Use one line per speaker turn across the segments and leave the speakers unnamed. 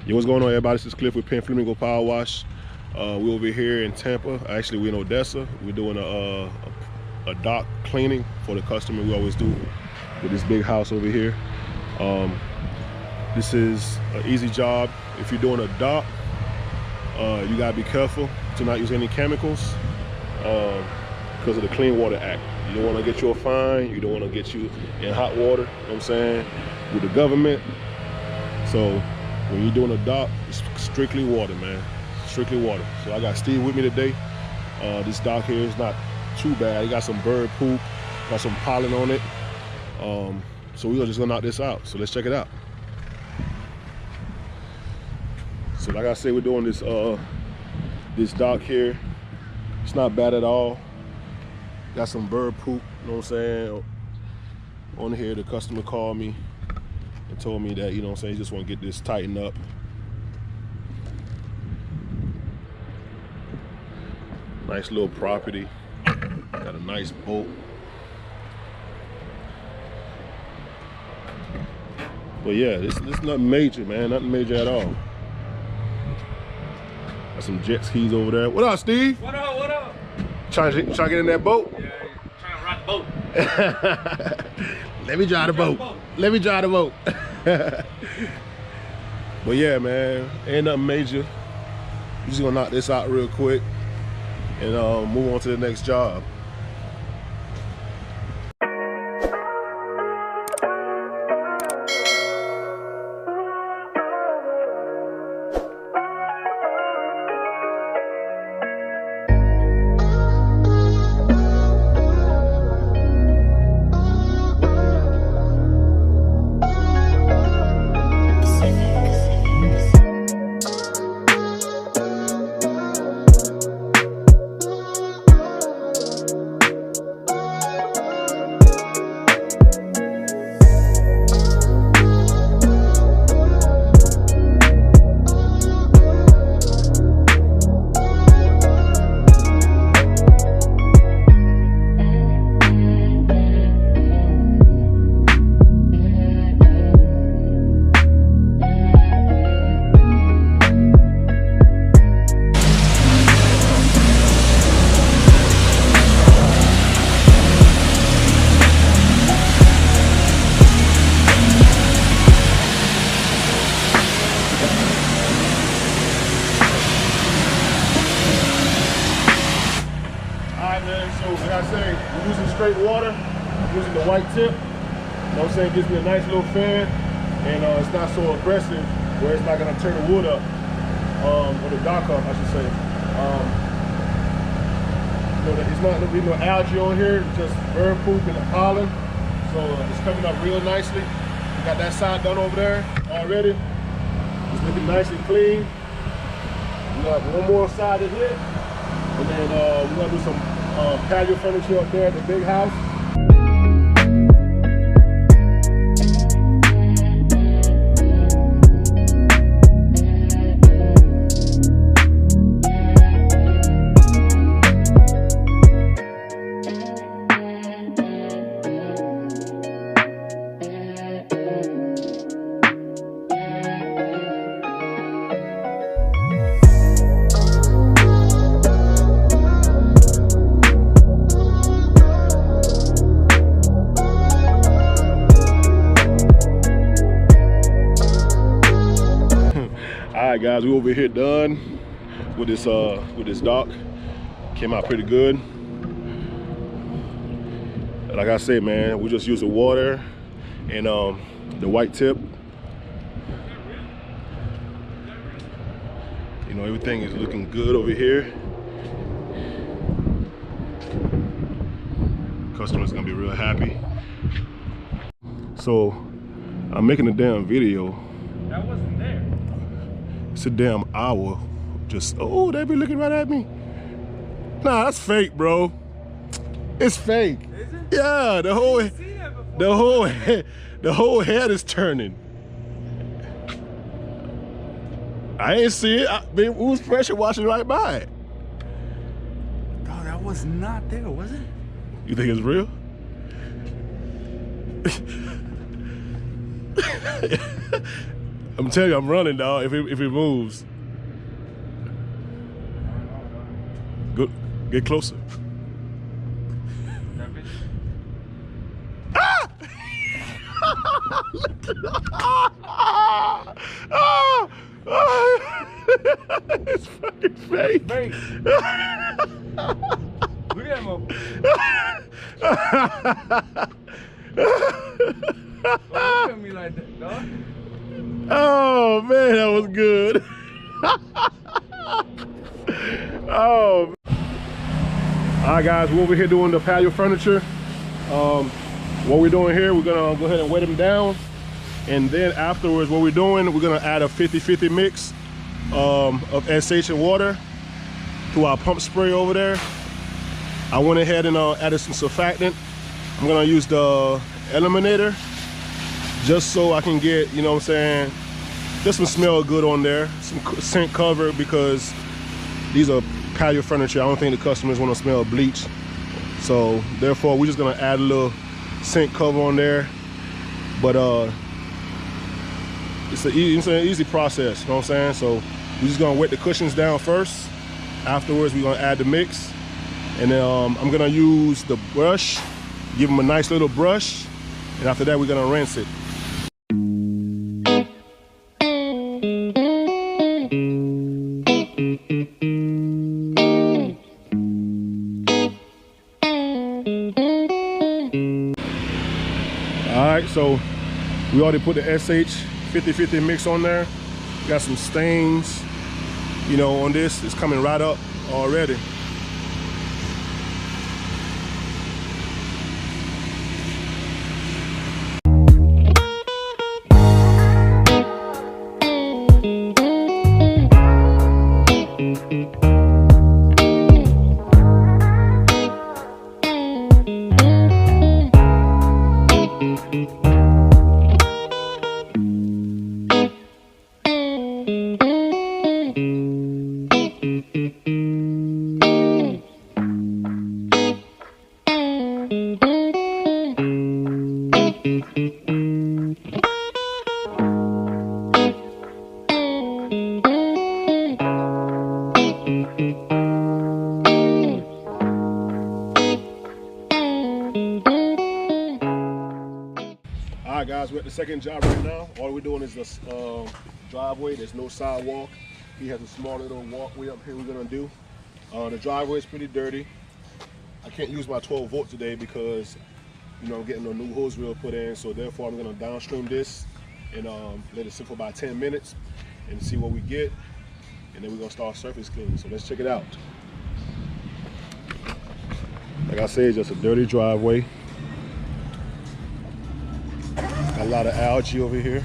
Yo, what's going on, everybody? This is Cliff with Pen Flamingo Power Wash. We're over here in Tampa. Actually, we're in Odessa. We're doing a dock cleaning for the customer. We always do with this big house over here. This is an easy job. If you're doing a dock, you gotta be careful to not use any chemicals because of the Clean Water Act. You don't want to get you a fine. You don't want to get you in hot water. You know what I'm saying? With the government. So when you're doing a dock, it's strictly water, man. Strictly water. So I got Steve with me today. This dock here is not too bad. It got some bird poop, got some pollen on it. So we're just gonna knock this out. So let's check it out. So like I said, we're doing this this dock here. It's not bad at all. Got some bird poop, you know what I'm saying? On here, the customer called me and told me that, you know what I'm saying, he just want to get this tightened up. Nice little property. Got a nice boat. But yeah, this nothing major, man. Nothing major at all. Got some jet skis over there. What up, Steve?
What up, what up?
Trying to get in that boat?
Yeah, trying to rock the boat.
Let me drive the boat. Let me drive the boat. But yeah, man, ain't nothing major. We're just gonna knock this out real quick and move on to the next job. So like I say, we're using straight water, using the white tip. You know what I'm saying? Gives me a nice little fan, and it's not so aggressive where it's not gonna tear the wood up, or the dock up, I should say. You know, it's not gonna be no algae on here, just bird poop and the pollen. So it's coming up real nicely. We got that side done over there already. It's looking nice and clean. We got one more side to hit, and then we're gonna do some patio furniture up there at the big house. All right, guys, we over here done with this dock. Came out pretty good. Like I said, man, we just use the water and the white tip. You know, everything is looking good over here. Customer's gonna be real happy. So I'm making a damn video.
That wasn't there.
It's a damn hour. Just, oh, they be looking right at me. Nah, that's fake, bro. It's fake.
Is it?
Yeah, the whole head is turning. I ain't see it. We was pressure washing right by it.
Oh, that was not there, was it?
You think it's real? I'm telling you, I'm running, dog. If it moves, go get closer. It's fucking fake.
Look at him. Don't look at me like that, dog.
Oh man, that was good. Oh. All right, guys, we're over here doing the patio furniture. What we're doing here, we're gonna go ahead and wet them down, and then afterwards, what we're doing, we're gonna add a 50-50 mix of SH and water to our pump spray over there. I went ahead and added some surfactant. I'm gonna use the eliminator just so I can get, you know what I'm saying, just some smell good on there, some scent cover, because these are patio furniture. I don't think the customers want to smell bleach. So therefore, we're just gonna add a little scent cover on there. But it's an easy process, you know what I'm saying? So we're just gonna wet the cushions down first. Afterwards, we're gonna add the mix. And then I'm gonna use the brush, give them a nice little brush. And after that, we're gonna rinse it. All right, so we already put the SH 50-50 mix on there. Got some stains, you know, on this. It's coming right up already. Alright guys, we're at the second job right now. All we're doing is this driveway. There's no sidewalk. He has a small little walkway up here we're gonna do. The driveway is pretty dirty. I can't use my 12 volt today because, you know, I'm getting a new hose reel put in, so therefore I'm gonna downstream this and let it sit for about 10 minutes and see what we get, and then we're gonna start surface cleaning. So let's check it out. Like I said, it's just a dirty driveway. Got a lot of algae over here.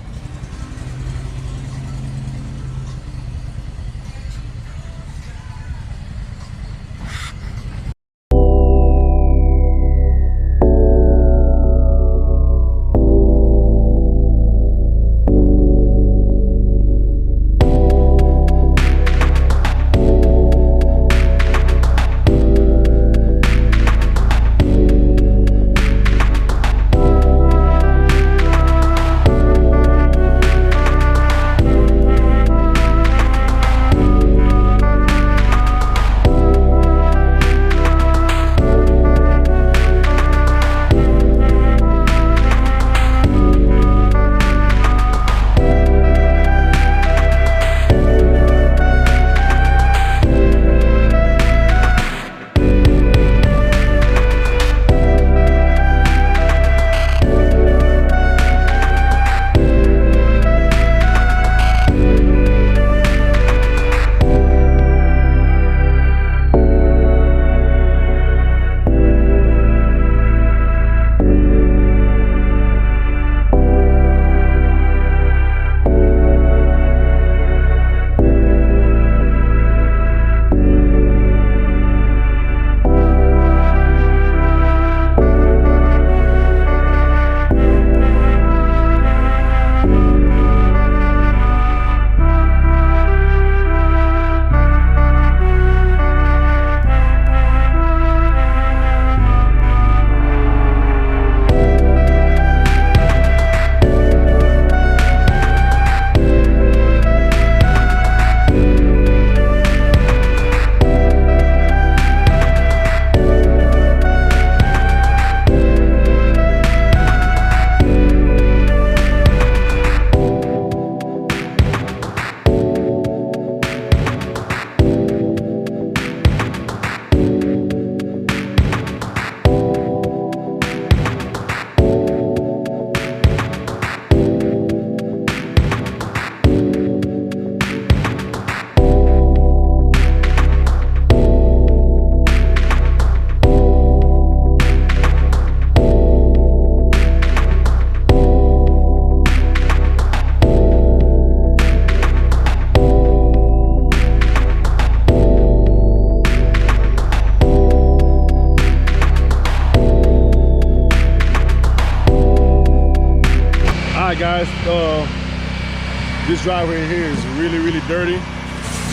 This driveway in here is really, really dirty.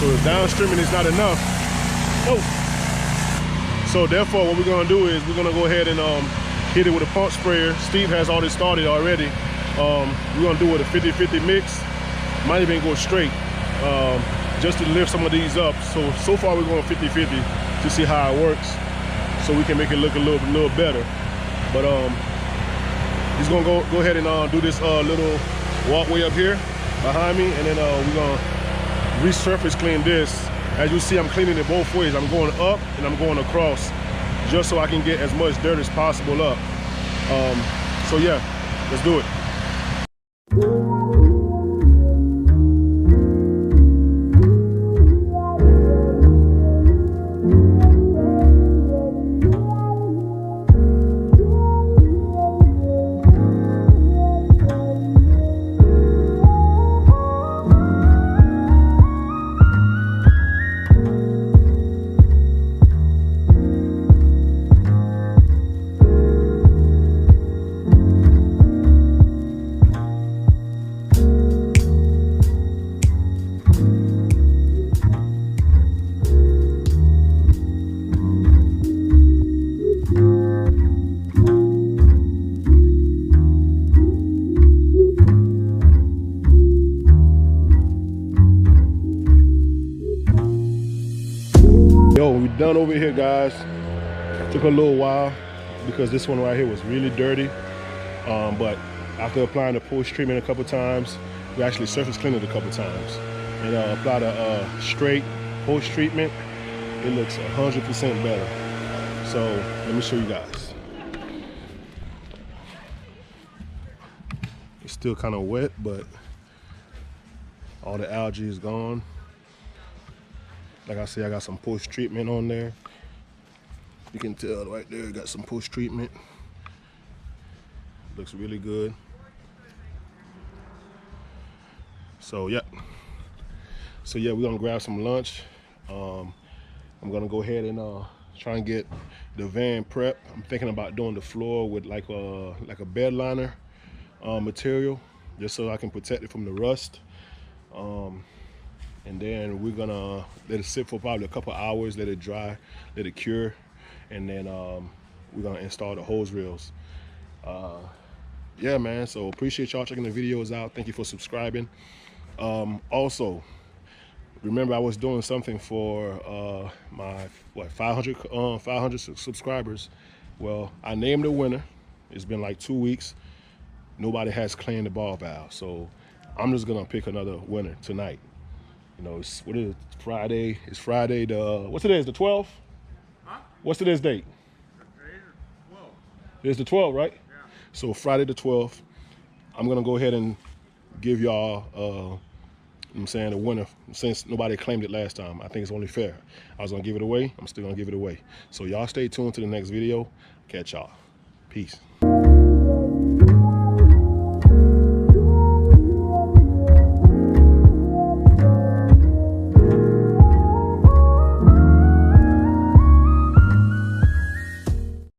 So the downstreaming is not enough. Nope. So therefore, what we're gonna do is we're gonna go ahead and hit it with a pump sprayer. Steve has all this started already. We're gonna do it with a 50-50 mix. Might even go straight, just to lift some of these up. So far we're going 50-50 to see how it works, so we can make it look a little better. But he's gonna go ahead and do this little walkway up here behind me, and then we're gonna resurface clean this. As you see, I'm cleaning it both ways. I'm going up and I'm going across, just so I can get as much dirt as possible up. So yeah, let's do it. Yo, we're done over here, guys. Took a little while because this one right here was really dirty. But after applying the post treatment a couple times, we actually surface cleaned it a couple times, and applied a straight post treatment. It looks 100% better. So let me show you guys. It's still kind of wet, but all the algae is gone. Like I said, I got some post treatment on there. You can tell right there, got some post treatment. Looks really good. So yeah. We're gonna grab some lunch. I'm gonna go ahead and try and get the van prep. I'm thinking about doing the floor with like a bed liner material, just so I can protect it from the rust. And then we're gonna let it sit for probably a couple hours, let it dry, let it cure, and then we're gonna install the hose reels. Yeah, man, so appreciate y'all checking the videos out. Thank you for subscribing. Also, remember I was doing something for my 500 subscribers. Well, I named the winner. It's been like 2 weeks. Nobody has claimed the ball valve, so I'm just gonna pick another winner tonight. You know, what is it, Friday? It's Friday what's today? Is the 12th? Huh? What's today's date? Today's the 12th. It's the 12th, right? Yeah. So Friday the 12th, I'm gonna go ahead and give y'all, I'm saying, a winner, since nobody claimed it last time. I think it's only fair. I was gonna give it away. I'm still gonna give it away. So y'all stay tuned to the next video. Catch y'all. Peace.